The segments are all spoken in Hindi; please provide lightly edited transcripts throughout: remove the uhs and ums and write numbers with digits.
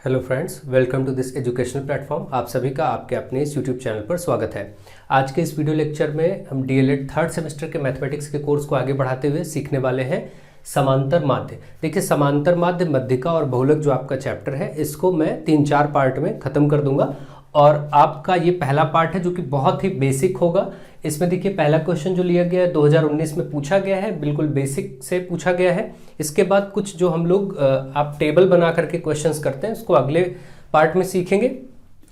Hello friends, welcome to this educational platform. आप सभी का आपके अपने इस यूट्यूब चैनल पर स्वागत है। आज के इस वीडियो लेक्चर में हम डीएलएड थर्ड सेमेस्टर के मैथमेटिक्स के कोर्स को आगे बढ़ाते हुए सीखने वाले हैं समांतर माध्य। देखिए, समांतर माध्य, मध्यिका और बहुलक जो आपका चैप्टर है, इसको मैं 3-4 पार्ट में ख़त्म कर दूंगा और आपका ये पहला पार्ट है जो कि बहुत ही बेसिक होगा। इसमें देखिए, पहला क्वेश्चन जो लिया गया है 2019 में पूछा गया है, बिल्कुल बेसिक से पूछा गया है। इसके बाद कुछ जो हम लोग आप टेबल बना करके क्वेश्चंस करते हैं, उसको अगले पार्ट में सीखेंगे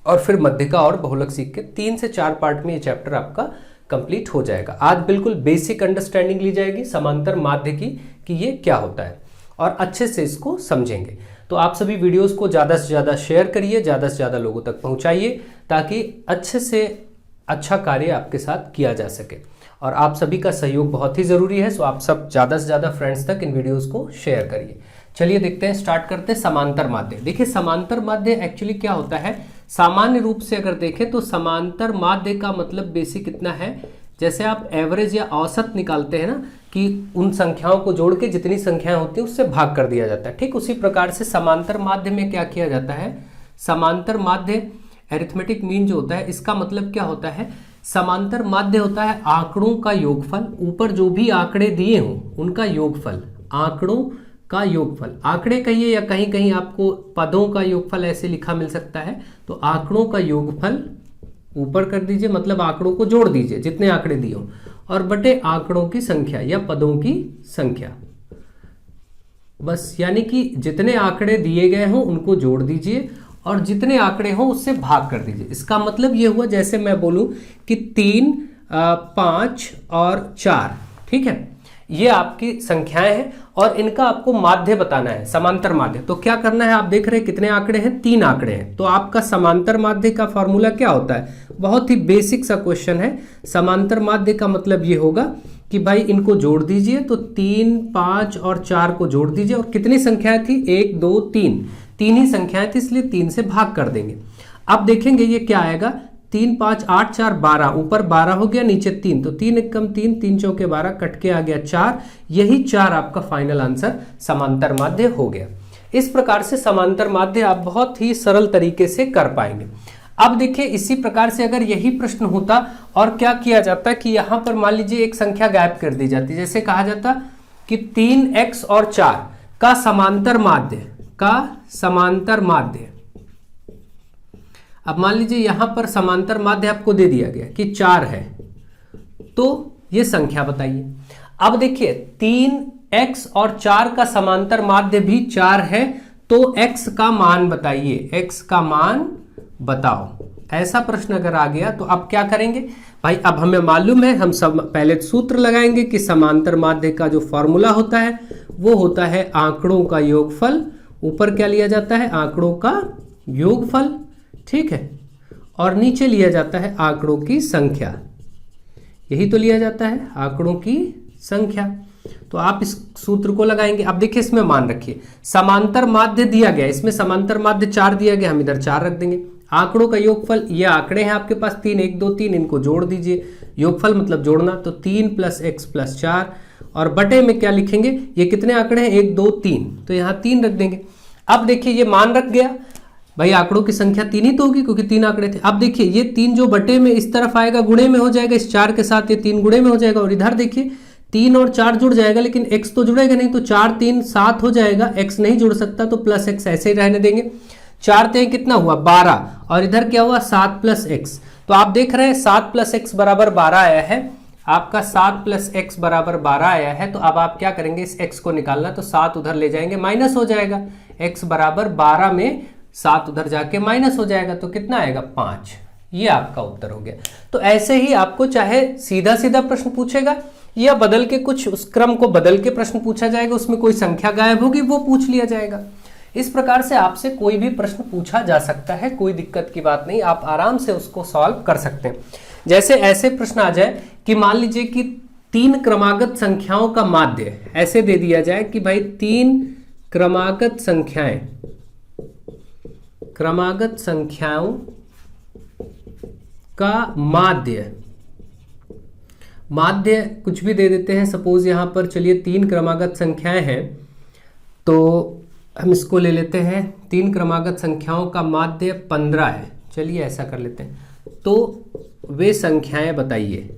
और फिर मध्यिका और बहुलक सीख के 3 से 4 पार्ट में ये चैप्टर आपका कंप्लीट हो जाएगा। आज बिल्कुल बेसिक अंडरस्टैंडिंग ली जाएगी समांतर माध्य की कि ये क्या होता है और अच्छे से इसको समझेंगे। तो आप सभी वीडियोस को ज़्यादा से ज़्यादा शेयर करिए, ज़्यादा से ज़्यादा लोगों तक पहुंचाइए ताकि अच्छे से अच्छा कार्य आपके साथ किया जा सके। और आप सभी का सहयोग बहुत ही ज़रूरी है, सो आप सब ज़्यादा से ज़्यादा फ्रेंड्स तक इन वीडियोस को शेयर करिए। चलिए देखते हैं, स्टार्ट करते हैं समांतर माध्य। देखिए, समांतर माध्य एक्चुअली क्या होता है, सामान्य रूप से अगर देखें तो समांतर माध्य का मतलब बेसिक कितना है, जैसे आप एवरेज या औसत निकालते हैं ना कि उन संख्याओं को जोड़ के जितनी संख्याएं होती हैं उससे भाग कर दिया जाता है, ठीक उसी प्रकार से समांतर माध्य में क्या किया जाता है, समांतर माध्य अरिथमेटिक मीन जो होता है, इसका मतलब क्या होता है, समांतर माध्य होता है आंकड़ों का योगफल, ऊपर जो भी आंकड़े दिए हों उनका योगफल, आंकड़ों का योगफल, आंकड़े कहिए या कहीं कहीं आपको पदों का योगफल ऐसे लिखा मिल सकता है, तो आंकड़ों का योगफल ऊपर कर दीजिए, मतलब आंकड़ों को जोड़ दीजिए जितने आंकड़े दिए हों, और बटे आंकड़ों की संख्या या पदों की संख्या, बस। यानी कि जितने आंकड़े दिए गए हों उनको जोड़ दीजिए और जितने आंकड़े हों उससे भाग कर दीजिए। इसका मतलब ये हुआ, जैसे मैं बोलूं कि 3, 5 और 4, ठीक है, ये आपकी संख्याएं हैं और इनका आपको माध्य बताना है, समांतर माध्य। तो क्या करना है, आप देख रहे हैं कितने आंकड़े हैं, 3 आंकड़े हैं, तो आपका समांतर माध्य का फॉर्मूला क्या होता है, बहुत ही बेसिक सा क्वेश्चन है। समांतर माध्य का मतलब ये होगा कि भाई इनको जोड़ दीजिए, तो 3, 5 और 4 को जोड़ दीजिए और कितनी संख्याएं थी, 1, 2, 3 ही संख्याएं थी, इसलिए 3 से भाग कर देंगे। अब देखेंगे ये क्या आएगा, 3, 5, 8, 4, 12, ऊपर 12 हो गया, नीचे 3, तो 3 एकम 3, 3 चौके 12, कट के आ गया 4, यही 4 आपका फाइनल आंसर समांतर माध्य हो गया। इस प्रकार से समांतर माध्य आप बहुत ही सरल तरीके से कर पाएंगे। अब देखिए, इसी प्रकार से अगर यही प्रश्न होता और क्या किया जाता कि यहां पर मान लीजिए एक संख्या गायब कर दी जाती, जैसे कहा जाता कि 3x और 4 का समांतर माध्य। अब मान लीजिए यहां पर समांतर माध्य आपको दे दिया गया कि 4 है, तो ये संख्या बताइए। अब देखिए, 3x और 4 का समांतर माध्य भी 4 है, तो x का मान बताइए, x का मान बताओ। ऐसा प्रश्न अगर आ गया तो अब क्या करेंगे भाई, अब हमें मालूम है, हम सब पहले सूत्र लगाएंगे कि समांतर माध्य का जो फॉर्मूला होता है वो होता है आंकड़ों का योगफल, ऊपर क्या लिया जाता है, आंकड़ों का योगफल, ठीक है, और नीचे लिया जाता है आंकड़ों की संख्या, यही तो लिया जाता है, आंकड़ों की संख्या। तो आप इस सूत्र को लगाएंगे। अब देखिए, इसमें मान रखिए समांतर माध्य दिया गया, इसमें समांतर माध्य 4 दिया गया, हम इधर 4 रख देंगे। आंकड़ों का योगफल, ये आंकड़े हैं आपके पास 3, 1, 2, 3, इनको जोड़ दीजिए, योगफल मतलब जोड़ना, तो 3 + x + 4, और बटे में क्या लिखेंगे, ये कितने आंकड़े हैं, 1, 2, 3, तो यहाँ 3 रख देंगे। अब देखिए, ये मान रख गया भाई, आंकड़ों की संख्या 3 ही तो होगी क्योंकि 3 आंकड़े थे। अब देखिए, ये 3 जो बटे में इस तरफ आएगा गुणे में हो जाएगा, इस 4 के साथ ये 3 गुणे में हो जाएगा, और इधर देखिए 3 और 4 जुड़ जाएगा, लेकिन x तो जुड़ेगा नहीं, तो 4, 3, 7 हो जाएगा, x नहीं जुड़ सकता तो +x ऐसे ही रहने देंगे। 4 3 कितना हुआ, 12, और इधर क्या हुआ, 7 + x। तो आप देख रहे हैं 7 + x = 12 आया है, आपका 7 + x = 12 आया है। तो अब आप क्या करेंगे, इस x को निकालना, तो 7 उधर ले जाएंगे, माइनस हो जाएगा, x = 12 में 7 उधर जाके माइनस हो जाएगा, तो कितना आएगा, 5। ये आपका उत्तर हो गया। तो ऐसे ही आपको चाहे सीधा सीधा प्रश्न पूछेगा या बदल के कुछ उस क्रम को बदल के प्रश्न पूछा जाएगा, उसमें कोई संख्या गायब होगी वो पूछ लिया जाएगा। इस प्रकार से आपसे कोई भी प्रश्न पूछा जा सकता है, कोई दिक्कत की बात नहीं, आप आराम से उसको सॉल्व कर सकते हैं। जैसे ऐसे प्रश्न आ जाए कि मान लीजिए कि 3 क्रमागत संख्याओं का माध्य ऐसे दे दिया जाए कि भाई 3 क्रमागत संख्याओं का माध्य कुछ भी दे देते हैं। सपोज यहां पर चलिए 3 क्रमागत संख्याएं हैं, तो हम इसको ले लेते हैं, 3 क्रमागत संख्याओं का माध्य 15 है। चलिए ऐसा कर लेते हैं, तो वे संख्याएं बताइए,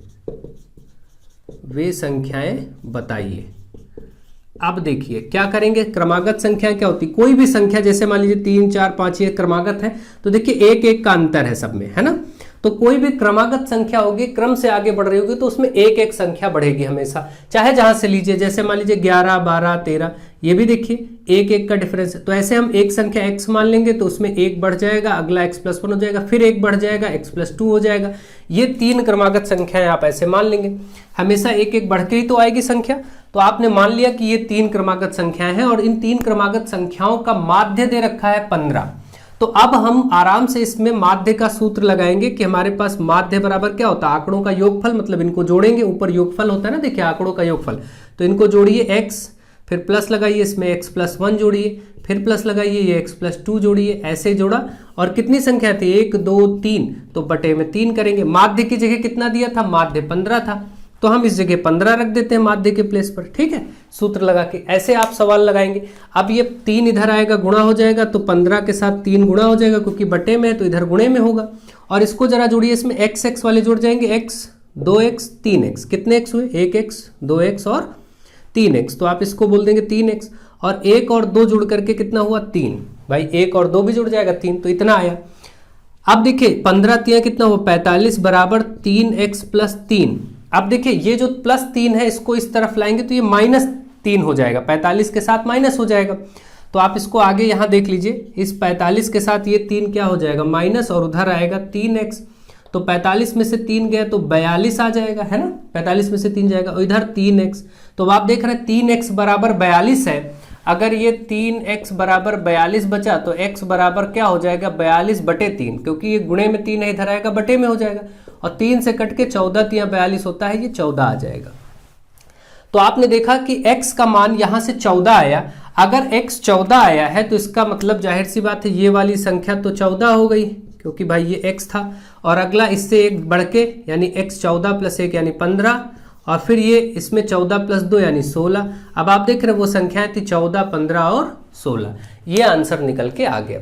वे संख्याएं बताइए। अब देखिए क्या करेंगे, क्रमागत संख्या क्या होती है, कोई भी संख्या जैसे मान लीजिए 3 4 5 ये क्रमागत है, तो देखिए एक एक का अंतर है सब में, है ना। तो कोई भी क्रमागत संख्या होगी, क्रम से आगे बढ़ रही होगी, तो उसमें एक एक संख्या बढ़ेगी हमेशा, चाहे जहां से लीजिए। जैसे मान लीजिए 11 12 13, ये भी देखिए एक एक का डिफरेंस है। तो ऐसे हम एक संख्या x मान लेंगे तो उसमें एक बढ़ जाएगा, अगला x+1 हो जाएगा, फिर एक बढ़ जाएगा, x+2 हो जाएगा। ये 3 क्रमागत संख्याएं आप ऐसे मान लेंगे, हमेशा एक एक बढ़ के ही तो आएगी संख्या। तो आपने मान लिया कि ये 3 क्रमागत संख्याएं हैं और इन 3 क्रमागत संख्याओं का माध्य दे रखा है 15। तो अब हम आराम से इसमें माध्य का सूत्र लगाएंगे कि हमारे पास माध्य बराबर क्या होता है, आंकड़ों का योगफल, मतलब इनको जोड़ेंगे, ऊपर योगफल होता है ना, देखिए आंकड़ों का योगफल। तो इनको जोड़िए x, फिर प्लस लगाइए, इसमें x+1 जोड़िए, फिर प्लस लगाइए, ये x+2 जोड़िए, ऐसे जोड़ा। और कितनी संख्या थी, 1 2 3, तो बटे में 3 करेंगे। माध्य की जगह कितना दिया था, माध्य 15 था, तो हम इस जगह 15 रख देते हैं माध्य के प्लेस पर, ठीक है, सूत्र लगा के। ऐसे आप सवाल लगाएंगे। अब ये 3 इधर आएगा, गुणा हो जाएगा, तो 15 के साथ 3 गुणा हो जाएगा, क्योंकि बटे में है तो इधर गुणे में होगा। और इसको जरा जोड़िए, इसमें x वाले जुड़ जाएंगे, x 2x 3x, कितने x हुए, 1x 2x और 3x, तो आप इसको बोल देंगे 3x। और 1 और 2 जुड़ करके कितना हुआ, 3, भाई 1 और 2 भी जुड़ जाएगा 3, तो इतना आया। अब देखिए 15 3 कितना हुआ, 45 बराबर 3x + 3। अब देखिए ये जो +3 है इसको इस तरफ लाएंगे तो ये -3 हो जाएगा, 45 के साथ माइनस हो जाएगा। तो आप इसको आगे यहाँ देख लीजिए, इस 45 के साथ ये 3 क्या हो जाएगा, माइनस, और उधर आएगा 3x। तो 45 में से 3 गया तो 42 आ जाएगा, है ना, 45 में से 3 जाएगा, और इधर 3x। तो आप देख रहे हैं 3x बराबर 42 है। अगर ये 3x बराबर 42 बचा तो x बराबर क्या हो जाएगा, 42/3, क्योंकि ये गुणे में 3 है, इधर आएगा बटे में हो जाएगा। और 3 से कट के 14 3 42 होता है, ये 14 आ जाएगा। तो आपने देखा कि x का मान यहां से 14 आया। अगर x 14 आया है तो इसका मतलब जाहिर सी बात है ये वाली संख्या तो 14 हो गई, क्योंकि भाई ये x था, और अगला इससे एक बढ़ के यानी x 14 + 1 यानी 15, और फिर ये इसमें 14 + 2 यानी 16। अब आप देख रहे हैं वो संख्याएं थी 14 15 और 16, ये आंसर निकल के आ गया।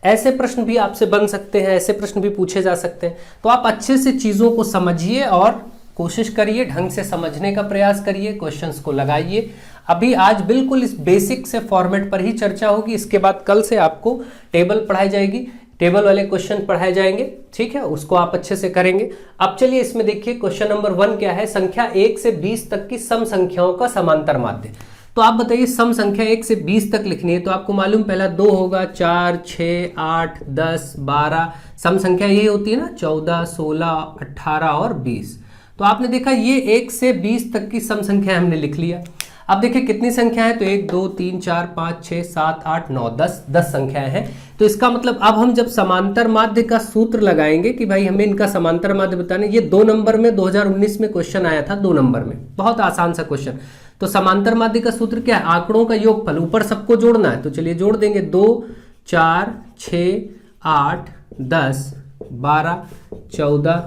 ऐसे प्रश्न भी आपसे बन सकते हैं, ऐसे प्रश्न भी पूछे जा सकते हैं। तो आप अच्छे से चीज़ों को समझिए और कोशिश करिए, ढंग से समझने का प्रयास करिए, क्वेश्चंस को लगाइए। अभी आज बिल्कुल इस बेसिक से फॉर्मेट पर ही चर्चा होगी, इसके बाद कल से आपको टेबल पढ़ाई जाएगी, टेबल वाले क्वेश्चन पढ़ाए जाएंगे, ठीक है, उसको आप अच्छे से करेंगे। अब चलिए इसमें देखिए क्वेश्चन नंबर 1 क्या है, संख्या 1 से 20 तक की सम संख्याओं का समांतर माध्य। तो आप बताइए सम संख्या 1 से 20 तक लिखनी है, तो आपको मालूम पहला 2 होगा, 4 6 8 10 12, सम संख्या यही होती है ना, 14 16 18 और 20। तो आपने देखा ये 1 से 20 तक की सम संख्या हमने लिख लिया। अब देखिए कितनी संख्या है, तो 1 2 3 4 5 6 7 8 9 10 संख्याएं हैं। तो इसका मतलब अब हम जब समांतर माध्य का सूत्र लगाएंगे कि भाई हमें इनका समांतर माध्य बताने, ये 2 नंबर में 2019 में क्वेश्चन आया था, 2 नंबर में, बहुत आसान सा क्वेश्चन। तो समांतर माध्य का सूत्र क्या है, आंकड़ों का योगफल, ऊपर सबको जोड़ना है। तो चलिए जोड़ देंगे, 2 4 6 8 10 12 14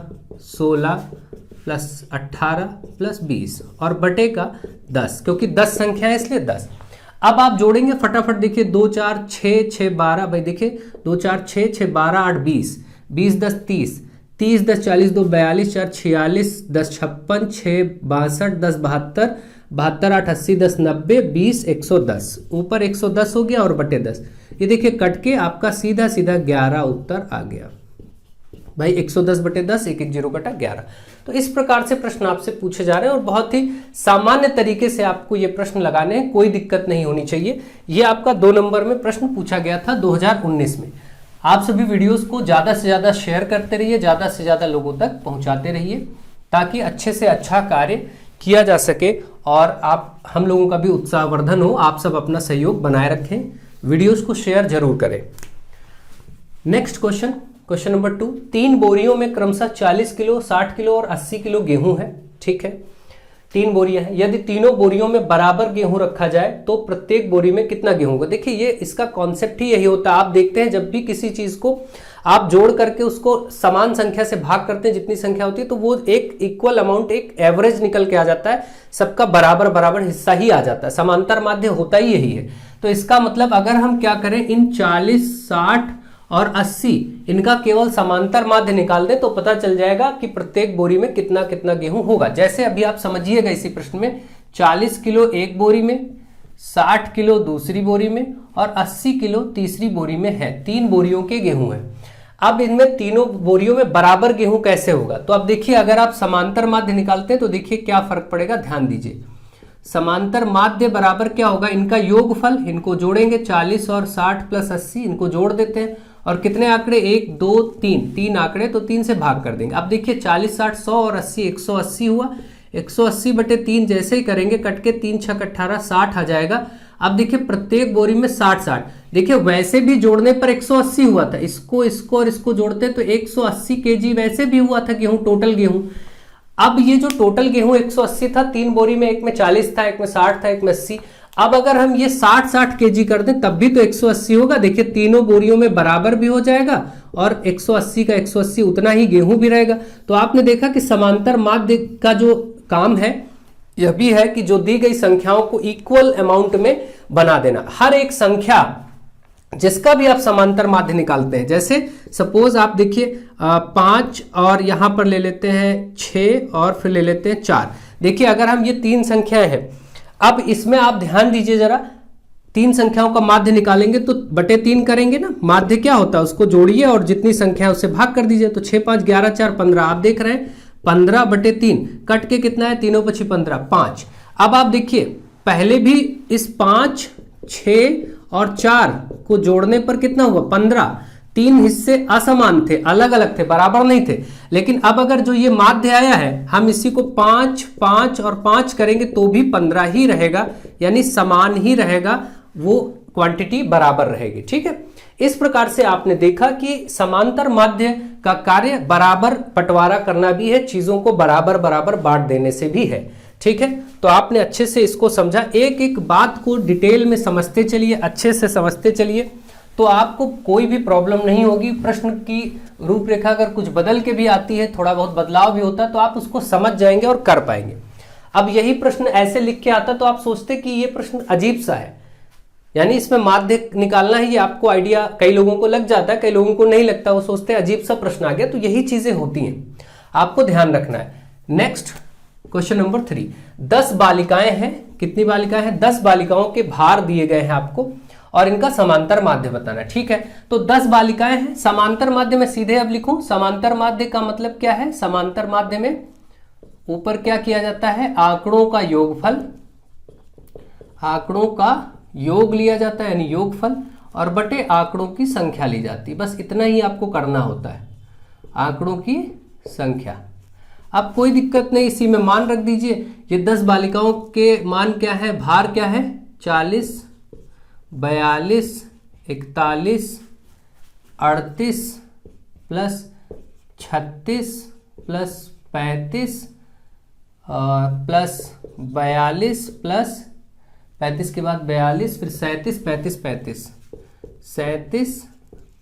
16 + 18 + 20 और बटे का 10, क्योंकि 10 संख्या है इसलिए 10। अब आप जोड़ेंगे फटाफट, देखिए 2 4 6 6 12, भाई देखिए 2 4 6 6 12 8 20 20 10 30 30 10 40 2 42 4 46 10 56 6 62 10 72 72 8 80 10 90 20 110, ऊपर 110 हो गया और बटे 10। ये देखिए कट के आपका सीधा सीधा 11 उत्तर आ गया भाई, 110/10 110 बटा 11। तो इस प्रकार से प्रश्न आपसे पूछे जा रहे हैं और बहुत ही सामान्य तरीके से आपको ये प्रश्न लगाने हैं, कोई दिक्कत नहीं होनी चाहिए। ये आपका 2 नंबर में प्रश्न पूछा गया था 2019 में। आप सभी वीडियोस को ज़्यादा से ज़्यादा शेयर करते रहिए, ज़्यादा से ज़्यादा लोगों तक पहुँचाते रहिए, ताकि अच्छे से अच्छा कार्य किया जा सके और आप हम लोगों का भी उत्साहवर्धन हो। आप सब अपना सहयोग बनाए रखें, वीडियोस को शेयर जरूर करें। नेक्स्ट क्वेश्चन, क्वेश्चन नंबर 2, 3 बोरियों में क्रमशः 40 किलो 60 किलो और 80 किलो गेहूं है, ठीक है, 3 बोरियां हैं। यदि तीनों बोरियों में बराबर गेहूं रखा जाए तो प्रत्येक बोरी में कितना गेहूं होगा। देखिए ये इसका कॉन्सेप्ट ही यही होता है। आप देखते हैं जब भी किसी चीज को आप जोड़ करके उसको समान संख्या से भाग करते हैं, जितनी संख्या होती है, तो वो एक इक्वल अमाउंट, एक एवरेज निकल के आ जाता है, सबका बराबर बराबर हिस्सा ही आ जाता है। समांतर माध्य होता ही यही है। तो इसका मतलब अगर हम क्या करें, इन 40, 60 और 80 इनका केवल समांतर माध्य निकाल दें तो पता चल जाएगा कि प्रत्येक बोरी में कितना कितना गेहूं होगा। जैसे अभी आप समझिएगा इसी प्रश्न में 40 किलो एक बोरी में, 60 किलो दूसरी बोरी में और 80 किलो तीसरी बोरी में है। 3 बोरियों के गेहूं है। अब इनमें तीनों बोरियों में बराबर गेहूं कैसे होगा, तो अब देखिए अगर आप समांतर माध्य निकालते हैं तो देखिए क्या फर्क पड़ेगा, ध्यान दीजिए। समांतर माध्य बराबर क्या होगा, इनका योगफल, इनको जोड़ेंगे 40 और 60 प्लस 80 इनको जोड़ देते हैं और कितने आंकड़े, 1 2 3, 3 आंकड़े तो 3 से भाग कर देंगे। अब देखिए 40 60 100 और 80 180 हुआ, 180 बटे 3 जैसे ही करेंगे कट के 3 6 18 60 आ जाएगा। अब देखिए प्रत्येक बोरी में 60 60, देखिए वैसे भी जोड़ने पर 180 हुआ था, इसको और इसको जोड़ते तो 180 केजी वैसे भी हुआ था गेहूं, टोटल गेहूं। अब ये जो टोटल गेहूं 180 था, 3 बोरी में, एक में 40 था, एक में 60 था, एक में 80। अब अगर हम ये 60 केजी कर दें तब भी तो 180 होगा। देखिए तीनों बोरियों में बराबर भी हो जाएगा और 180 का 180 उतना ही गेहूं भी रहेगा। तो आपने देखा कि समांतर माध्य का जो काम है यह भी है कि जो दी गई संख्याओं को इक्वल अमाउंट में बना देना। हर एक संख्या जिसका भी आप समांतर माध्य निकालते हैं, जैसे सपोज आप देखिए 5 और यहां पर ले लेते हैं 6 और फिर ले लेते हैं 4। देखिए अगर हम ये 3 संख्याएं हैं, अब इसमें आप ध्यान दीजिए जरा, 3 संख्याओं का माध्य निकालेंगे तो बटे 3 करेंगे ना, माध्य क्या होता है उसको जोड़िए और जितनी संख्या उससे भाग कर दीजिए। तो 6 5 11 4 15, आप देख रहे हैं 15 बटे 3 कट के कितना है, तीनों पची 15 5। अब आप देखिए पहले भी इस 5 6 और 4 को जोड़ने पर कितना हुआ, 15। 3 हिस्से असमान थे, अलग अलग थे, बराबर नहीं थे। लेकिन अब अगर जो ये माध्य आया है हम इसी को 5 5 और 5 करेंगे तो भी 15 ही रहेगा, यानी समान ही रहेगा, वो क्वांटिटी बराबर रहेगी। ठीक है, इस प्रकार से आपने देखा कि समांतर माध्य का कार्य बराबर बंटवारा करना भी है, चीजों को बराबर बराबर बांट देने से भी है। ठीक है, तो आपने अच्छे से इसको समझा। एक एक बात को डिटेल में समझते चलिए, अच्छे से समझते चलिए, तो आपको कोई भी प्रॉब्लम नहीं होगी। प्रश्न की रूपरेखा अगर कुछ बदल के भी आती है, थोड़ा बहुत बदलाव भी होता है, तो आप उसको समझ जाएंगे और कर पाएंगे। अब यही प्रश्न ऐसे लिख के आता तो आप सोचते कि ये प्रश्न अजीब सा है, यानी इसमें माध्य निकालना है, ये आपको आइडिया कई लोगों को लग जाता है, कई लोगों को नहीं लगता, वो सोचते हैं अजीब सा प्रश्न आ गया। तो यही चीजें होती हैं, आपको ध्यान रखना है। नेक्स्ट क्वेश्चन नंबर 3, 10 बालिकाएं हैं। कितनी बालिकाएं हैं, 10 बालिकाओं के भार दिए गए हैं आपको और इनका समांतर माध्य बताना। ठीक है, तो 10 बालिकाएं हैं, समांतर माध्य में सीधे अब लिखूं। समांतर माध्य का मतलब क्या है, समांतर माध्य में ऊपर क्या किया जाता है, आंकड़ों का योगफल, आंकड़ों का योग लिया जाता है यानी योगफल, और बटे आंकड़ों की संख्या ली जाती है। बस इतना ही आपको करना होता है, आंकड़ों की संख्या। अब कोई दिक्कत नहीं, इसी में मान रख दीजिए। ये 10 बालिकाओं के मान क्या है, भार क्या है, 40 42 41 38 प्लस 36 प्लस 35 प्लस 42 प्लस 35 के बाद 42, फिर 37 35 35 37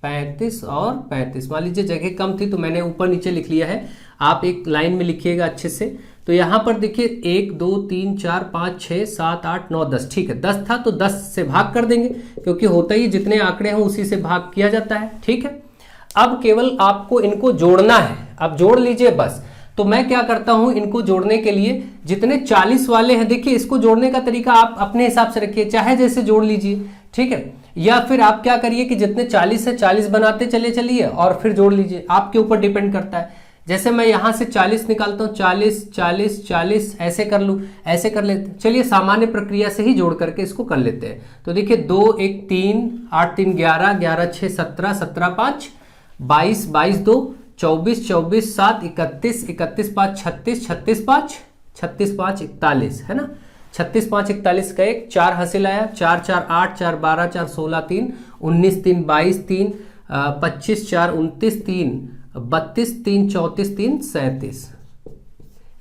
35 और 35। मान लीजिए जगह कम थी तो मैंने ऊपर नीचे लिख लिया है, आप एक लाइन में लिखिएगा अच्छे से। तो यहां पर देखिए 1 2 3 4 5 6 7 8 9 10। ठीक है, 10 था तो 10 से भाग कर देंगे, क्योंकि होता ही जितने आंकड़े हैं उसी से भाग किया जाता है। ठीक है, अब केवल आपको इनको जोड़ना है, अब जोड़ लीजिए बस। तो मैं क्या करता हूं, इनको जोड़ने के लिए जितने 40 वाले हैं, देखिए इसको जोड़ने का तरीका आप अपने हिसाब से रखिए, चाहे जैसे जोड़ लीजिए। ठीक है, या फिर आप क्या करिए कि जितने 40 है 40 बनाते चले चलिए और फिर जोड़ लीजिए, आपके ऊपर डिपेंड करता है। जैसे मैं यहां से 40 निकालता हूं, 40 40 40 ऐसे कर लूं, ऐसे कर लेते। चलिए सामान्य प्रक्रिया से ही जोड़ करके इसको कर लेते हैं। तो देखिए 2 1 3 8 3 11 11 6 17 17 5 22 22 2 24 24 7 31 31 5 36 36 5 36 5 41 है ना, 36 5 41 का एक 4 हासिल आया, 4 4 8 4 12 4 16 3 19 3 22 3 25 4 29 3 32 3 34 3 37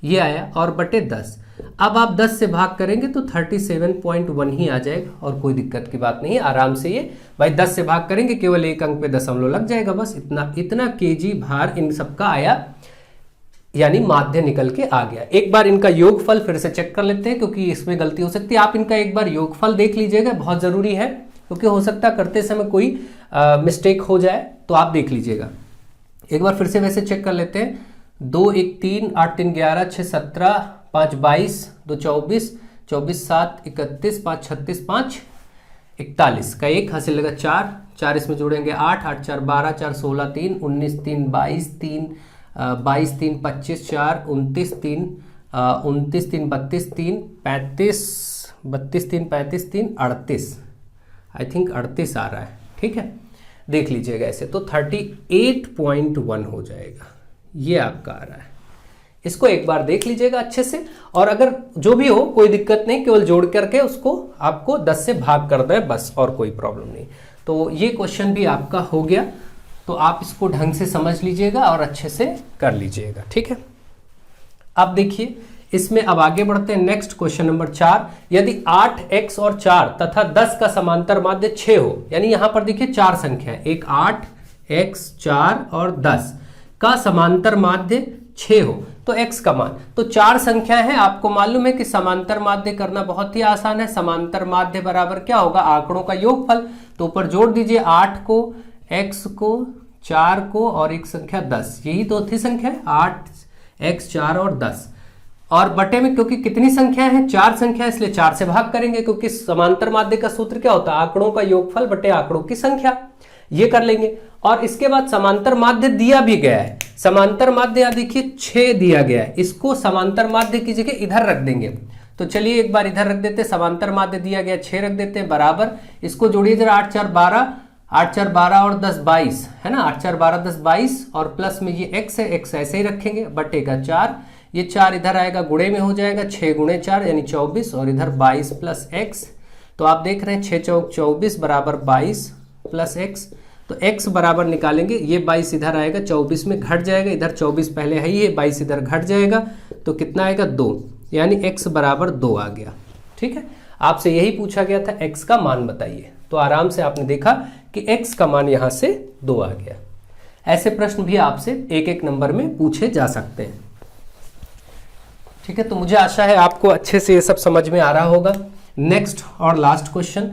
ये आया और बटे 10। अब आप 10 से भाग करेंगे तो 37.1 ही आ जाएगा और कोई दिक्कत की बात नहीं है, आराम से ये भाई 10 से भाग करेंगे, केवल एक अंक पे दशमलव लग जाएगा, बस इतना केजी भार इन सबका आया। यानी माध्य निकल के आ गया। एक बार इनका योगफल फिर से चेक कर लेते हैं, क्योंकि इसमें गलती हो सकती है। आप इनका एक बार योगफल देख लीजिएगा, बहुत जरूरी है, क्योंकि हो सकता है करते समय कोई मिस्टेक हो जाए, तो आप देख लीजिएगा। एक बार फिर से वैसे चेक कर लेते हैं। 2 1 3 8 3 11 6 17 5 22 2 24 24 7 31 5 36 5 41 का 1 हासिल लगा 4 4 इसमें जोड़ेंगे 8 8 4 12 4 16 3 19 3 22 3 22 3 25 4 29 3 29 3 32 3 35 32 3 35 3 38, आई थिंक 38 आ रहा है। ठीक है, देख लीजिएगा ऐसे, तो 38.1 हो जाएगा, ये आपका आ रहा है। इसको एक बार देख लीजिएगा अच्छे से, और अगर जो भी हो कोई दिक्कत नहीं, केवल जोड़ करके उसको आपको 10 से भाग कर दें बस, और कोई प्रॉब्लम नहीं। तो ये क्वेश्चन भी आपका हो गया, तो आप इसको ढंग से समझ लीजिएगा और अच्छे से कर लीजिएगा। ठीक है, अब देखिए इसमें अब आगे बढ़ते हैं। नेक्स्ट क्वेश्चन नंबर 4, यदि 8x और 4 तथा 10 का समांतर माध्य 6 हो, यानी यहां पर देखिए 4 संख्या है, एक 8x 4 और 10 का समांतर माध्य 6 हो, तो x का मान, तो 4 संख्या है, आपको मालूम है कि समांतर माध्य करना बहुत ही आसान है। समांतर माध्य बराबर क्या होगा, आंकड़ों का योगफल। तो ऊपर जोड़ दीजिए 8 को, x को, 4 को और एक संख्या 10, यही तो थी संख्या है, 8x 4 और 10, और बटे में क्योंकि कितनी संख्या है, 4 संख्या, इसलिए 4 से भाग करेंगे, क्योंकि समांतर माध्य का सूत्र क्या होता है, आंकड़ों का योगफल बटे आंकड़ों की संख्या, ये कर लेंगे। और इसके बाद समांतर माध्य दिया भी गया है, समांतर माध्य यहां देखिए 6 दिया गया है, इसको समांतर माध्य की जगह इधर रख देंगे। तो चलिए एक बार इधर रख देते हैं, समांतर माध्य दिया गया 6 रख देते हैं, बराबर, इसको जोड़िए जरा, 8 4 12, 8 4 12 और 10 22 है ना, 8 4 12 10 22, और प्लस में ये x है, x ऐसे ही रखेंगे, बटेगा 4, ये 4 इधर आएगा, गुणे में हो जाएगा, 6 गुणे 4 यानी 24, और इधर 22 प्लस x, तो आप देख रहे हैं 6 चौक 24 बराबर 22 प्लस x, तो x बराबर निकालेंगे, ये 22 इधर आएगा, 24 में घट जाएगा, इधर 24 पहले है ही है, 22 इधर घट जाएगा, तो कितना आएगा 2, यानी x बराबर 2 आ गया। ठीक है, आपसे यही पूछा गया था, x का मान बताइए, तो आराम से आपने देखा कि x का मान यहां से 2 आ गया। ऐसे प्रश्न भी आपसे एक एक नंबर में पूछे जा सकते हैं। ठीक है, तो मुझे आशा है आपको अच्छे से ये सब समझ में आ रहा होगा। नेक्स्ट और लास्ट क्वेश्चन,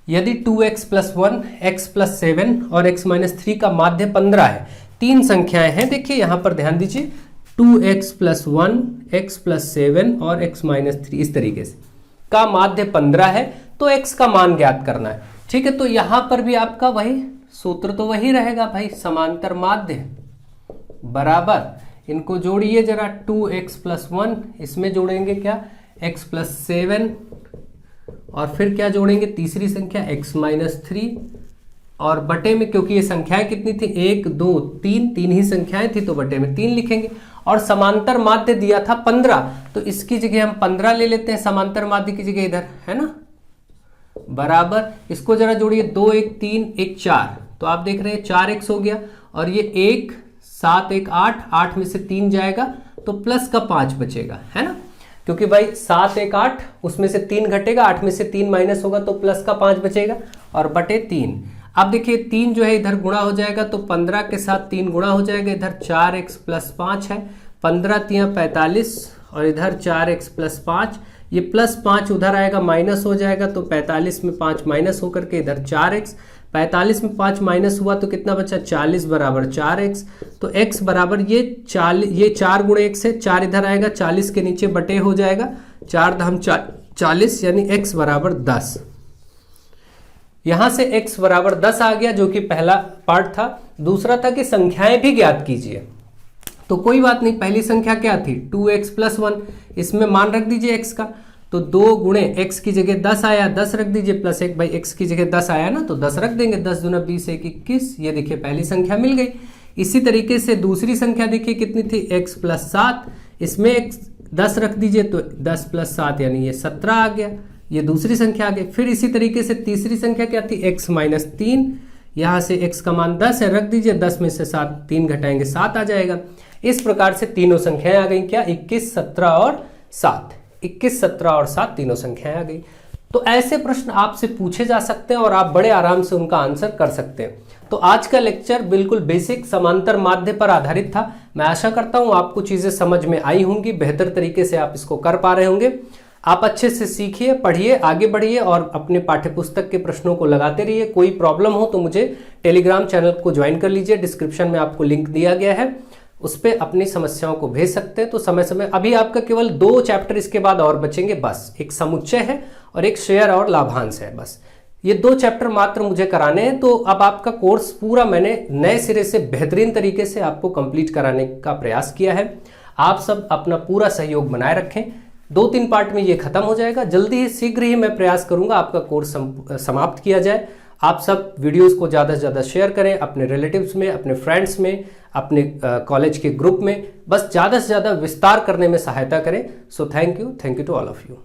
यदि 2x + 1 x + 7 और x - 3 का माध्य 15 है, 3 संख्याएं हैं, देखिए यहां पर ध्यान दीजिए, 2x + 1 x + 7 और x - 3 इस तरीके से का माध्य 15 है, तो x का मान ज्ञात करना है। ठीक है, तो यहां पर भी आपका वही सूत्र तो वही रहेगा भाई, समांतर माध्य बराबर, इनको जोड़िए जरा, 2x + 1, इसमें जोड़ेंगे क्या, x + 7, और फिर क्या जोड़ेंगे, तीसरी संख्या x - 3, और बटे में क्योंकि ये संख्याएं कितनी थी, 1 2 3, 3 ही संख्याएं थी, तो बटे में 3 लिखेंगे। और समांतर माध्य दिया था 15, तो इसकी जगह हम 15 ले लेते हैं, समांतर माध्य की जगह इधर, है ना, बराबर, इसको जरा जोड़िए, 2 1 3 1 4, तो आप देख रहे हैं 4x हो गया, और ये 1 7 1 8, 8 में से 3 जाएगा, तो प्लस का 5 बचेगा, है ना, क्योंकि भाई 7 1 8, उसमें से 3 घटेगा, 8 में से 3 माइनस होगा, तो प्लस का 5 बचेगा, और बटे 3। अब देखिए 3 जो है इधर गुणा हो जाएगा, तो 15 के साथ 3 गुणा हो जाएगा, इधर 4x + 5 है, 15 3 45, और इधर 4x + 5, ये +5 उधर आएगा, माइनस हो जाएगा, तो 45 में 5 माइनस होकर के इधर 4x, 45 में 5 माइनस हुआ तो कितना बचा, 40 बराबर 4x, तो x बराबर ये 4 गुणे x है, 4 इधर आएगा, 40 के नीचे बटे हो जाएगा, 4 धाम 40, यानी x बराबर 10। यहां से x बराबर 10 आ गया, जो कि पहला पार्ट था। दूसरा था कि संख्याएं भी ज्ञात कीजिए, तो कोई बात नहीं, पहली संख्या क्या थी, 2x + 1, इसमें मान रख दीजिए x का, तो 2 गुणे x की जगह 10 आया, 10 रख दीजिए, प्लस 1 भाई x की जगह 10 आया ना, तो 10 रख देंगे, 10 दूना 20 1 21, ये देखिए पहली संख्या मिल गई। इसी तरीके से दूसरी संख्या देखिए कितनी थी, x + 7, इसमें 10 रख दीजिए, तो 10 + 7 यानी ये 17 आ गया, ये दूसरी संख्या आ गई। फिर इसी तरीके से तीसरी संख्या क्या थी, x - 3, यहाँ से x का मान 10 है, रख दीजिए, 10 में से 3 घटाएंगे 7 आ जाएगा। इस प्रकार से तीनों संख्याएं आ गई, क्या, 21 17 और 7, 21 17 और 7 तीनों संख्याएं आ गई। तो ऐसे प्रश्न आपसे पूछे जा सकते हैं और आप बड़े आराम से उनका आंसर कर सकते हैं। तो आज का लेक्चर बिल्कुल बेसिक समांतर माध्य पर आधारित था। मैं आशा करता हूं आपको चीजें समझ में आई होंगी, बेहतर तरीके से आप इसको कर पा रहे होंगे। आप अच्छे से सीखिए, पढ़िए, आगे बढ़िए और अपने पाठ्यपुस्तक के प्रश्नों को लगाते रहिए। कोई प्रॉब्लम हो तो मुझे टेलीग्राम चैनल को ज्वाइन कर लीजिए, डिस्क्रिप्शन में आपको लिंक दिया गया है, उस पर अपनी समस्याओं को भेज सकते हैं। तो समय समय अभी आपका केवल 2 चैप्टर इसके बाद और बचेंगे, बस एक समुच्चय है और एक शेयर और लाभांश है। बस ये 2 चैप्टर मात्र मुझे कराने हैं। तो अब आपका कोर्स पूरा मैंने नए सिरे से बेहतरीन तरीके से आपको कंप्लीट कराने का प्रयास किया है। आप सब अपना पूरा सहयोग बनाए रखें। 2-3 पार्ट में ये खत्म हो जाएगा। जल्दी ही, शीघ्र ही मैं प्रयास करूंगा आपका कोर्स समाप्त किया जाए। आप सब वीडियोस को ज़्यादा से ज़्यादा शेयर करें अपने रिलेटिव्स में, अपने फ्रेंड्स में, अपने कॉलेज के ग्रुप में, बस ज़्यादा से ज़्यादा विस्तार करने में सहायता करें। So thank you to all of you.